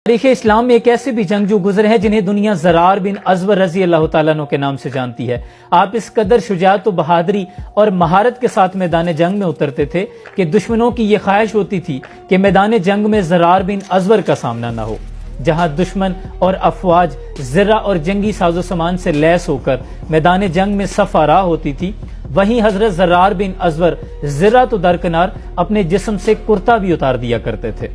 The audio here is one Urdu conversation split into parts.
تاریخ اسلام میں ایک ایسے بھی جنگجو گزرے ہیں جنہیں دنیا زرار بن ازور رضی اللہ تعالیٰ عنہ کے نام سے جانتی ہے۔ آپ اس قدر شجاعت و بہادری اور مہارت کے ساتھ میدان جنگ میں اترتے تھے کہ دشمنوں کی یہ خواہش ہوتی تھی کہ میدان جنگ میں زرار بن ازور کا سامنا نہ ہو۔ جہاں دشمن اور افواج زرہ اور جنگی ساز و سامان سے لیس ہو کر میدان جنگ میں صف آراہ ہوتی تھی، وہیں حضرت زرار بن ازور زرہ تو درکنار اپنے جسم سے کرتا بھی اتار دیا کرتے تھے۔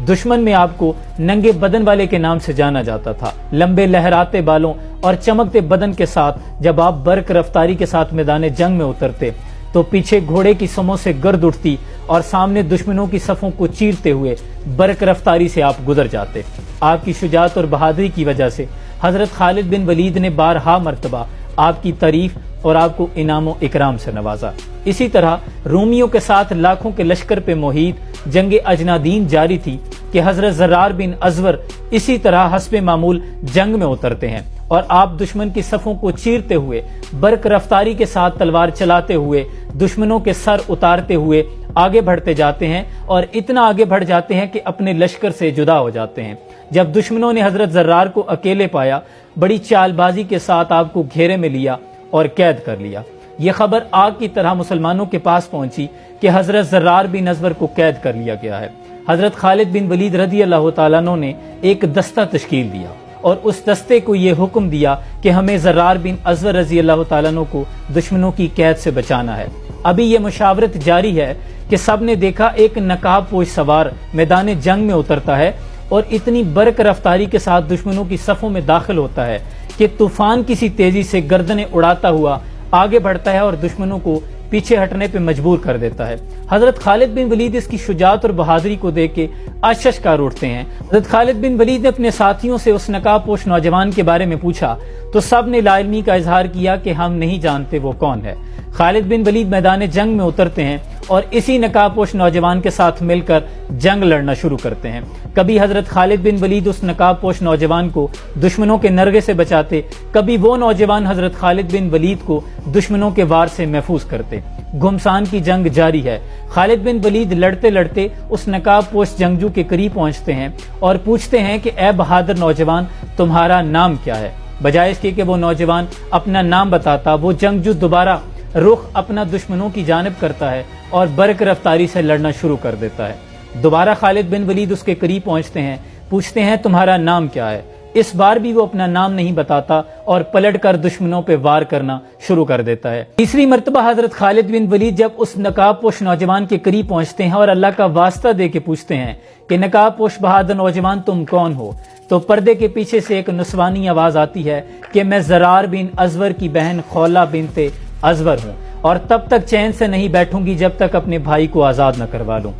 دشمن میں آپ کو ننگے بدن والے کے نام سے جانا جاتا تھا۔ لمبے لہراتے بالوں اور چمکتے بدن کے ساتھ جب آپ برق رفتاری کے ساتھ میدان جنگ میں اترتے تو پیچھے گھوڑے کی سموں سے گرد اٹھتی اور سامنے دشمنوں کی صفوں کو چیرتے ہوئے برق رفتاری سے آپ گزر جاتے۔ آپ کی شجاعت اور بہادری کی وجہ سے حضرت خالد بن ولید نے بارہا مرتبہ آپ کی تعریف اور آپ کو انعام و اکرام سے نوازا۔ اسی طرح رومیوں کے ساتھ لاکھوں کے لشکر پہ محیط جنگ اجنادین جاری تھی کہ حضرت زرار بن ازور اسی طرح حسب معمول جنگ میں اترتے ہیں اور آپ دشمن کی صفوں کو چیرتے ہوئے برق رفتاری کے ساتھ تلوار چلاتے ہوئے دشمنوں کے سر اتارتے ہوئے آگے بڑھتے جاتے ہیں اور اتنا آگے بڑھ جاتے ہیں کہ اپنے لشکر سے جدا ہو جاتے ہیں۔ جب دشمنوں نے حضرت زرار کو اکیلے پایا، بڑی چال بازی کے ساتھ آپ کو گھیرے میں لیا اور قید کر لیا۔ یہ خبر آگ کی طرح مسلمانوں کے پاس پہنچی کہ حضرت زرار بن ازور کو قید کر لیا گیا ہے۔ حضرت خالد بن ولید رضی اللہ تعالیٰ عنہ نے ایک دستہ تشکیل دیا اور اس دستے کو یہ حکم دیا کہ ہمیں زرار بن ازور رضی اللہ تعالیٰ عنہ کو دشمنوں کی قید سے بچانا ہے۔ ابھی یہ مشاورت جاری ہے کہ سب نے دیکھا ایک نقاب پوش سوار میدان جنگ میں اترتا ہے اور اتنی برق رفتاری کے ساتھ دشمنوں کی صفوں میں داخل ہوتا ہے کہ طوفان کسی تیزی سے گردنیں اڑاتا ہوا آگے بڑھتا ہے اور دشمنوں کو پیچھے ہٹنے پہ مجبور کر دیتا ہے۔ حضرت خالد بن ولید اس کی شجاعت اور بہادری کو دیکھ کے اششکار اٹھتے ہیں۔ حضرت خالد بن ولید نے اپنے ساتھیوں سے اس نقاب پوش نوجوان کے بارے میں پوچھا تو سب نے لا علمی کا اظہار کیا کہ ہم نہیں جانتے وہ کون ہے۔ خالد بن ولید میدان جنگ میں اترتے ہیں اور اسی نقاب پوش نوجوان کے ساتھ مل کر جنگ لڑنا شروع کرتے ہیں۔ کبھی حضرت خالد بن ولید اس نقاب پوش نوجوان کو دشمنوں کے نرغے سے بچاتے، کبھی وہ نوجوان حضرت خالد بن ولید کو دشمنوں کے وار سے محفوظ کرتے۔ گھمسان کی جنگ جاری ہے۔ خالد بن ولید لڑتے لڑتے اس نقاب پوش جنگجو کے قریب پہنچتے ہیں اور پوچھتے ہیں کہ اے بہادر نوجوان، تمہارا نام کیا ہے؟ بجائے اس کے کہ وہ نوجوان اپنا نام بتاتا، وہ جنگجو دوبارہ رخ اپنا دشمنوں کی جانب کرتا ہے اور برق رفتاری سے لڑنا شروع کر دیتا ہے۔ دوبارہ خالد بن ولید اس کے قریب پہنچتے ہیں، پوچھتے ہیں تمہارا نام کیا ہے؟ اس بار بھی وہ اپنا نام نہیں بتاتا اور پلٹ کر دشمنوں پہ وار کرنا شروع کر دیتا ہے۔ تیسری مرتبہ حضرت خالد بن ولید جب اس نقاب پوش نوجوان کے قریب پہنچتے ہیں اور اللہ کا واسطہ دے کے پوچھتے ہیں کہ نقاب پوش بہادر نوجوان تم کون ہو، تو پردے کے پیچھے سے ایک نسوانی آواز آتی ہے کہ میں زرار بن ازور کی بہن خولہ بنت ازور ہوں اور تب تک چین سے نہیں بیٹھوں گی جب تک اپنے بھائی کو آزاد نہ کروا لوں۔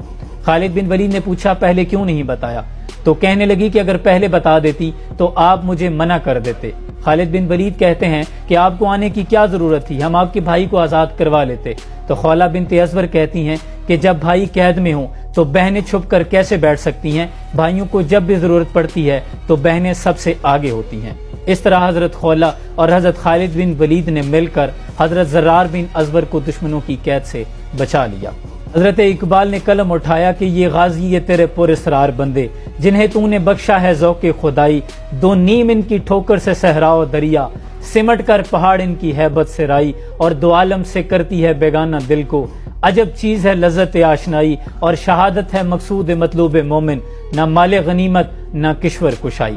خالد بن ولید نے پوچھا پہلے کیوں نہیں بتایا؟ تو کہنے لگی کہ اگر پہلے بتا دیتی تو آپ مجھے منع کر دیتے۔ خالد بن ولید کہتے ہیں کہ آپ کو آنے کی کیا ضرورت تھی، ہم آپ کے بھائی کو آزاد کروا لیتے۔ تو خولہ بنت ازور کہتی ہیں کہ جب بھائی قید میں ہوں تو بہنیں چھپ کر کیسے بیٹھ سکتی ہیں؟ بھائیوں کو جب بھی ضرورت پڑتی ہے تو بہنیں سب سے آگے ہوتی ہیں۔ اس طرح حضرت خولہ اور حضرت خالد بن ولید نے مل کر حضرت زرار بن ازور کو دشمنوں کی قید سے بچا لیا۔ حضرت اقبال نے قلم اٹھایا کہ یہ غازی یہ تیرے پر اسرار بندے جنہیں تو نے بخشا ہے ذوق خدائی، دو نیم ان کی ٹھوکر سے صحرا و دریا، سمٹ کر پہاڑ ان کی ہیبت سے رائی، اور دو عالم سے کرتی ہے بیگانہ دل کو، عجب چیز ہے لذت آشنائی، اور شہادت ہے مقصود مطلوب مومن، نہ مال غنیمت نہ کشور کشائی۔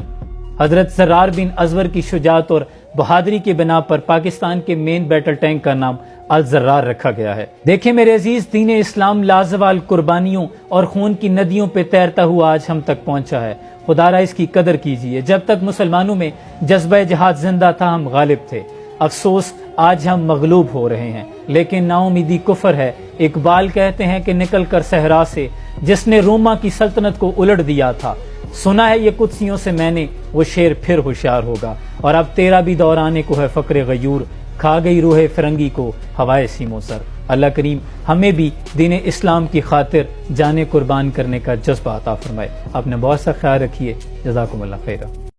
حضرت زرار بن ازور کی شجاعت اور بہادری کی بنا پر پاکستان کے مین بیٹل ٹینک کا نام الزرار رکھا گیا ہے۔ دیکھیں میرے عزیز، دین اسلام لازوال قربانیوں اور خون کی ندیوں پہ تیرتا ہوا آج ہم تک پہنچا ہے۔ خدا را اس کی قدر کیجیے۔ جب تک مسلمانوں میں جذبہ جہاد زندہ تھا ہم غالب تھے، افسوس آج ہم مغلوب ہو رہے ہیں، لیکن نا امیدی کفر ہے۔ اقبال کہتے ہیں کہ نکل کر صحرا سے جس نے روما کی سلطنت کو الٹ دیا تھا، سنا ہے یہ قدسیوں سے میں نے، وہ شیر پھر ہوشیار ہوگا، اور اب تیرا بھی دور آنے کو ہے فقر غیور، کھا گئی روح فرنگی کو ہوائے سیموں سر۔ اللہ کریم ہمیں بھی دین اسلام کی خاطر جانیں قربان کرنے کا جذبہ عطا فرمائے۔ اپنا بہت سا خیال رکھیے۔ جزاکم اللہ خیرہ۔